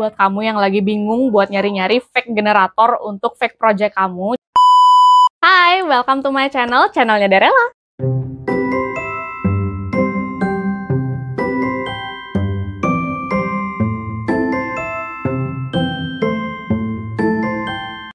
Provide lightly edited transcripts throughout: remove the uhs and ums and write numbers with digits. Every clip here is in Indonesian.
buat kamu yang lagi bingung buat nyari-nyari fake generator untuk fake project kamu. Hai, welcome to my channel, channelnya Darella.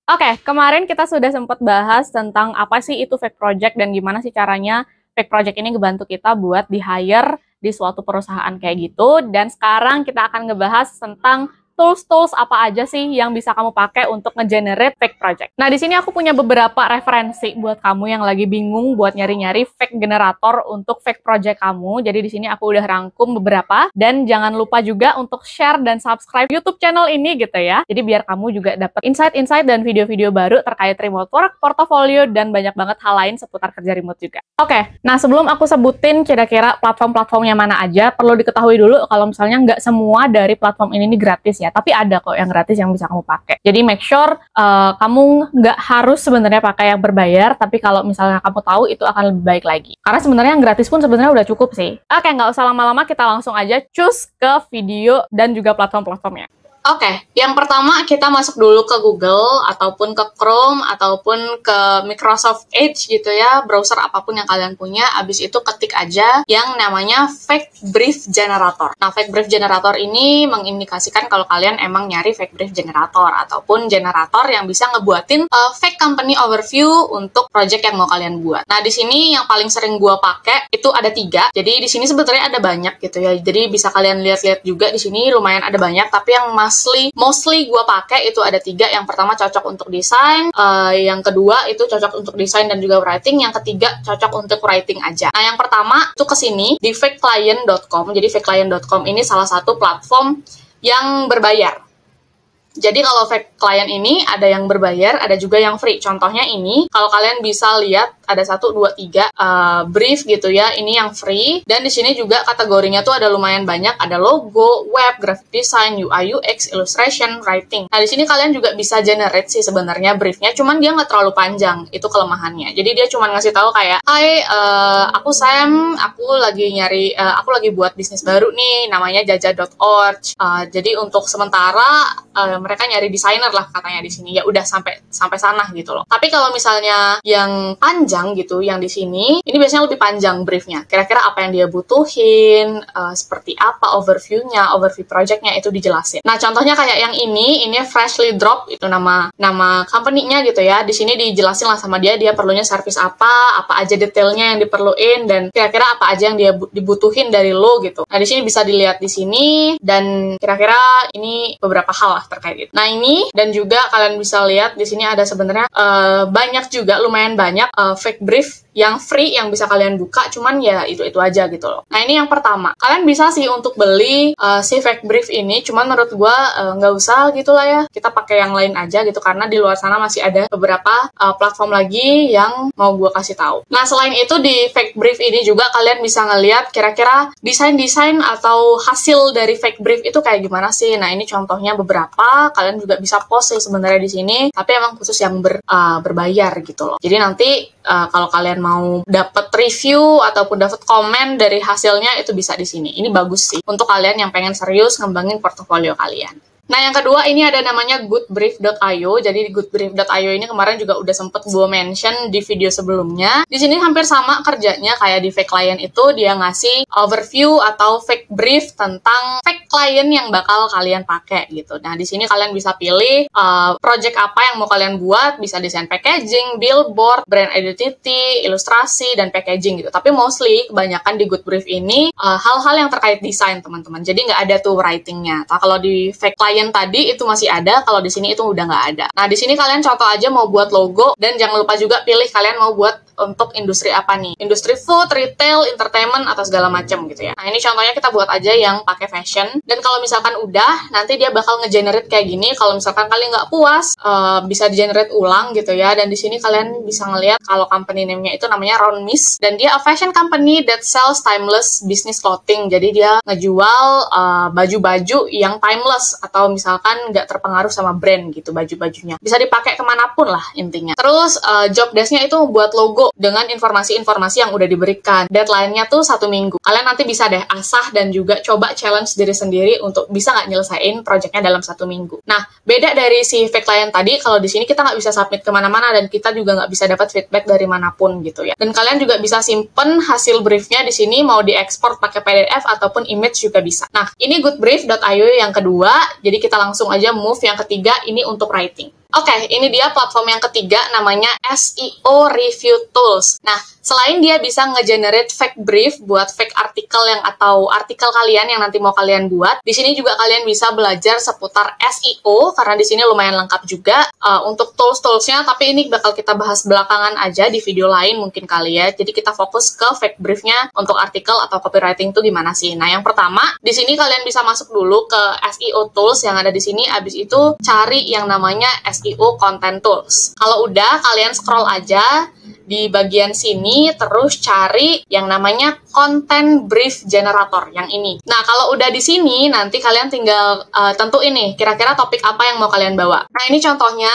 Oke, kemarin kita sudah sempat bahas tentang apa sih itu fake project dan gimana sih caranya fake project ini ngebantu kita buat di-hire di suatu perusahaan kayak gitu. Dan sekarang kita akan ngebahas tentang tools-tools apa aja sih yang bisa kamu pakai untuk nge-generate fake project. Nah, di sini aku punya beberapa referensi buat kamu yang lagi bingung buat nyari-nyari fake generator untuk fake project kamu. Jadi di sini aku udah rangkum beberapa, dan jangan lupa juga untuk share dan subscribe YouTube channel ini gitu ya. Jadi biar kamu juga dapat insight-insight dan video-video baru terkait remote work, portofolio, dan banyak banget hal lain seputar kerja remote juga. Oke, nah sebelum aku sebutin kira-kira platform-platformnya mana aja, perlu diketahui dulu kalau misalnya nggak semua dari platform ini gratis ya. Tapi ada kok yang gratis yang bisa kamu pakai. Jadi make sure kamu nggak harus sebenarnya pakai yang berbayar, tapi kalau misalnya kamu tahu itu akan lebih baik lagi. Karena sebenarnya yang gratis pun sebenarnya udah cukup sih. Oke, nggak usah lama-lama, kita langsung aja choose ke video dan juga platform-platformnya. Oke, yang pertama kita masuk dulu ke Google, ataupun ke Chrome, ataupun ke Microsoft Edge gitu ya, browser apapun yang kalian punya. Abis itu ketik aja yang namanya fake brief generator. Nah, fake brief generator ini mengindikasikan kalau kalian emang nyari fake brief generator, ataupun generator yang bisa ngebuatin fake company overview untuk project yang mau kalian buat. Nah, di sini yang paling sering gua pakai itu ada 3. Jadi di sini sebetulnya ada banyak gitu ya. Jadi bisa kalian lihat-lihat juga di sini lumayan ada banyak, tapi yang mostly gue pakai itu ada 3. Yang pertama cocok untuk desain, yang kedua itu cocok untuk desain dan juga writing, yang ketiga cocok untuk writing aja. Nah, yang pertama itu kesini di fakeclient.com. Jadi fakeclient.com ini salah satu platform yang berbayar. Jadi kalau fake client ini ada yang berbayar, ada juga yang free. Contohnya ini, kalau kalian bisa lihat ada 1, 2, 3 brief gitu ya. Ini yang free, dan di sini juga kategorinya tuh ada lumayan banyak. Ada logo, web, graphic design, UI UX, illustration, writing. Nah, di sini kalian juga bisa generate sih sebenarnya briefnya, cuman dia nggak terlalu panjang. Itu kelemahannya. Jadi dia cuma ngasih tahu kayak, "Hai, aku Sam, aku lagi buat bisnis baru nih, namanya jaja.org. Jadi untuk sementara mereka nyari desainer lah katanya di sini." Ya udah sampai sana gitu loh. Tapi kalau misalnya yang panjang gitu, yang di sini ini biasanya lebih panjang briefnya. Kira-kira apa yang dia butuhin, seperti apa overview projectnya itu dijelasin. Nah, contohnya kayak yang ini freshly drop, itu nama company-nya gitu ya. Di sini dijelasin lah sama dia perlunya service apa aja detailnya yang diperluin, dan kira-kira apa aja yang dia dibutuhin dari lo gitu. Nah, di sini bisa dilihat di sini, dan kira-kira ini beberapa hal lah terkait. Nah, ini dan juga kalian bisa lihat di sini ada sebenarnya banyak juga, lumayan banyak fake brief yang free yang bisa kalian buka, cuman ya itu aja gitu loh. Nah, ini yang pertama. Kalian bisa sih untuk beli si fake brief ini, cuman menurut gua nggak usah gitu lah ya. Kita pakai yang lain aja gitu, karena di luar sana masih ada beberapa platform lagi yang mau gua kasih tahu. Nah, selain itu di fake brief ini juga kalian bisa ngeliat kira-kira desain-desain atau hasil dari fake brief itu kayak gimana sih. Nah, ini contohnya beberapa. Kalian juga bisa post sih sebenarnya di sini, tapi emang khusus yang berbayar gitu loh. Jadi nanti kalau kalian mau dapat review ataupun dapat komen dari hasilnya, itu bisa di sini. Ini bagus sih untuk kalian yang pengen serius ngembangin portofolio kalian. Nah, yang kedua ini ada namanya goodbrief.io. Jadi di goodbrief.io ini kemarin juga udah sempet gue mention di video sebelumnya. Di sini hampir sama kerjanya kayak di fake client itu, dia ngasih overview atau fake brief tentang fake client yang bakal kalian pakai gitu. Nah, di sini kalian bisa pilih project apa yang mau kalian buat, bisa desain packaging, billboard, brand identity, ilustrasi, dan packaging gitu. Tapi mostly kebanyakan di goodbrief ini hal-hal yang terkait desain, teman-teman. Jadi nggak ada tuh writingnya. Nah, kalau di fake client tadi itu masih ada, kalau di sini itu udah nggak ada. Nah, di sini kalian contoh aja mau buat logo, dan jangan lupa juga pilih kalian mau buat untuk industri apa nih. Industri food, retail, entertainment, atau segala macam gitu ya. Nah, ini contohnya kita buat aja yang pakai fashion. Dan kalau misalkan udah, nanti dia bakal nge-generate kayak gini. Kalau misalkan kalian nggak puas, bisa di-generate ulang gitu ya. Dan di sini kalian bisa ngelihat kalau company name-nya itu namanya Round Miss. Dan dia a fashion company that sells timeless business clothing. Jadi dia ngejual baju-baju yang timeless, atau misalkan nggak terpengaruh sama brand gitu baju-bajunya. Bisa dipakai kemanapun lah intinya. Terus job desk-nya itu buat logo dengan informasi-informasi yang udah diberikan. Deadline-nya tuh 1 minggu. Kalian nanti bisa deh asah dan juga coba challenge diri sendiri untuk bisa nggak nyelesain projectnya dalam 1 minggu. Nah, beda dari si fake client tadi, kalau di sini kita nggak bisa submit kemana-mana dan kita juga nggak bisa dapat feedback dari manapun gitu ya. Dan kalian juga bisa simpen hasil briefnya di sini, mau diekspor pakai PDF ataupun image juga bisa. Nah, ini goodbrief.io yang kedua, jadi kita langsung aja move yang ketiga, ini untuk writing. Oke, ini dia platform yang ketiga, namanya SEO Review Tools. Nah, selain dia bisa nge-generate fake brief buat fake artikel atau artikel kalian yang nanti mau kalian buat, di sini juga kalian bisa belajar seputar SEO, karena di sini lumayan lengkap juga untuk tools-toolsnya, tapi ini bakal kita bahas belakangan aja di video lain mungkin kali ya. Jadi kita fokus ke fake briefnya untuk artikel atau copywriting itu gimana sih. Nah, yang pertama, di sini kalian bisa masuk dulu ke SEO Tools yang ada di sini, abis itu cari yang namanya SEO Content Tools. Kalau udah, kalian scroll aja di bagian sini, terus cari yang namanya Content Brief Generator, yang ini. Nah, kalau udah di sini, nanti kalian tinggal tentuin nih, kira-kira topik apa yang mau kalian bawa. Nah, ini contohnya,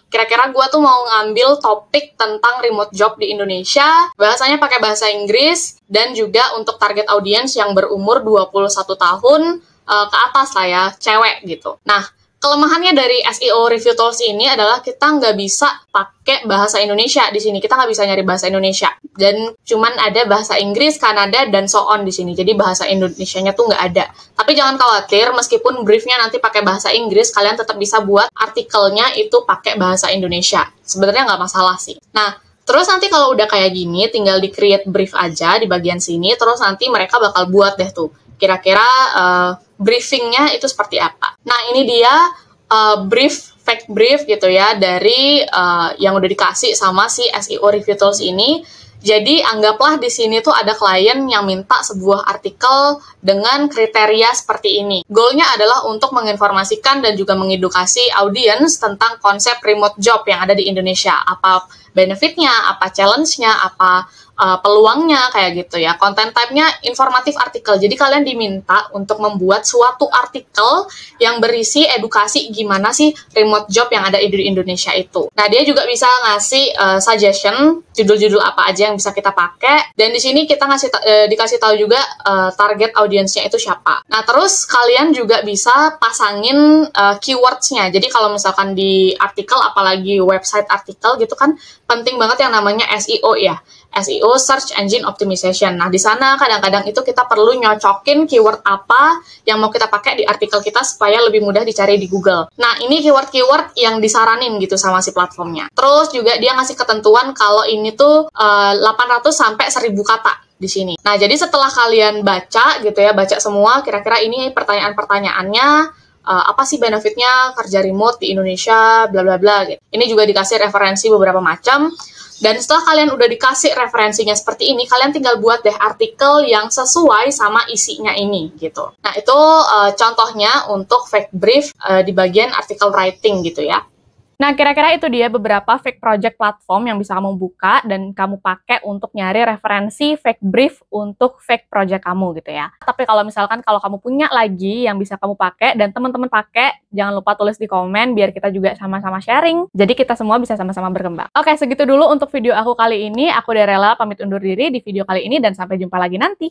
kira-kira gue tuh mau ngambil topik tentang remote job di Indonesia, bahasanya pakai bahasa Inggris, dan juga untuk target audiens yang berumur 21 tahun ke atas lah ya, cewek gitu. Nah, kelemahannya dari SEO Review Tools ini adalah kita nggak bisa pakai bahasa Indonesia di sini. Kita nggak bisa nyari bahasa Indonesia. Dan cuman ada bahasa Inggris, Kanada, dan so on di sini. Jadi bahasa Indonesianya tuh nggak ada. Tapi jangan khawatir, meskipun briefnya nanti pakai bahasa Inggris, kalian tetap bisa buat artikelnya itu pakai bahasa Indonesia. Sebenarnya nggak masalah sih. Nah, terus nanti kalau udah kayak gini, tinggal di-create brief aja di bagian sini, terus nanti mereka bakal buat deh tuh. Kira-kira briefingnya itu seperti apa. Nah, ini dia fake brief gitu ya, dari yang udah dikasih sama si SEO Review Tools ini. Jadi, anggaplah di sini tuh ada klien yang minta sebuah artikel dengan kriteria seperti ini. Goalnya adalah untuk menginformasikan dan juga mengedukasi audiens tentang konsep remote job yang ada di Indonesia. Apa benefitnya, apa challenge-nya, apa peluangnya, kayak gitu ya. Content type-nya informatif artikel. Jadi kalian diminta untuk membuat suatu artikel yang berisi edukasi gimana sih remote job yang ada di Indonesia itu. Nah, dia juga bisa ngasih suggestion judul-judul apa aja yang bisa kita pakai. Dan di sini kita dikasih tahu juga target audiensnya itu siapa. Nah, terus kalian juga bisa pasangin keywords-nya. Jadi kalau misalkan di artikel, apalagi website artikel gitu kan, penting banget yang namanya SEO ya. SEO, Search Engine Optimization. Nah, di sana kadang-kadang itu kita perlu nyocokin keyword apa yang mau kita pakai di artikel kita supaya lebih mudah dicari di Google. Nah, ini keyword-keyword yang disaranin gitu sama si platformnya. Terus juga dia ngasih ketentuan kalau ini tuh 800 sampai 1000 kata di sini. Nah, jadi setelah kalian baca gitu ya, baca semua, kira-kira ini pertanyaan-pertanyaannya, apa sih benefitnya kerja remote di Indonesia, bla bla bla gitu. Ini juga dikasih referensi beberapa macam. Dan setelah kalian udah dikasih referensinya seperti ini, kalian tinggal buat deh artikel yang sesuai sama isinya ini gitu. Nah, itu contohnya untuk fake brief di bagian artikel writing gitu ya. Nah, kira-kira itu dia beberapa fake project platform yang bisa kamu buka dan kamu pakai untuk nyari referensi fake brief untuk fake project kamu gitu ya. Tapi kalau misalkan kalau kamu punya lagi yang bisa kamu pakai dan teman-teman pakai, jangan lupa tulis di komen biar kita juga sama-sama sharing. Jadi kita semua bisa sama-sama berkembang. Oke, segitu dulu untuk video aku kali ini. Aku Darella pamit undur diri di video kali ini dan sampai jumpa lagi nanti.